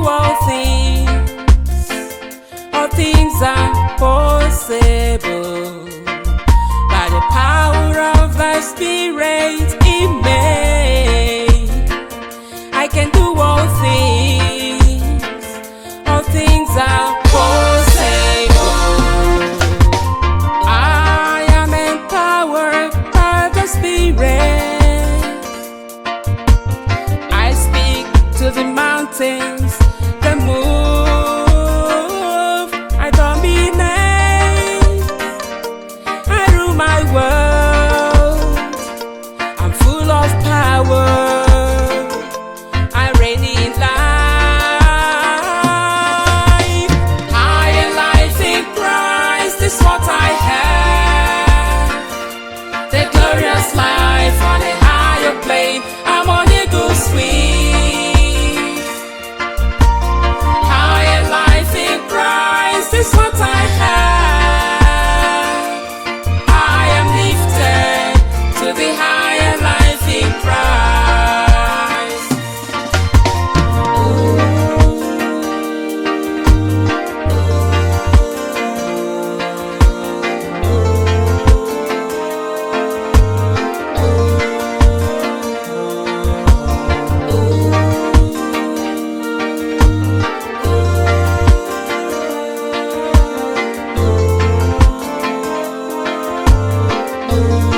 all things are possible by the power of thy spirit in me. I can do all things are possible. I am empowered by the spirit. I speak to the mountains, the move, I dominate, I rule my world, I'm full of power, I reign in life. I am life in Christ is what I have, the glorious life on a higher plane, I'm on eagle's wings. This is what I have. I am lifted to the higher life in Christ. Oh,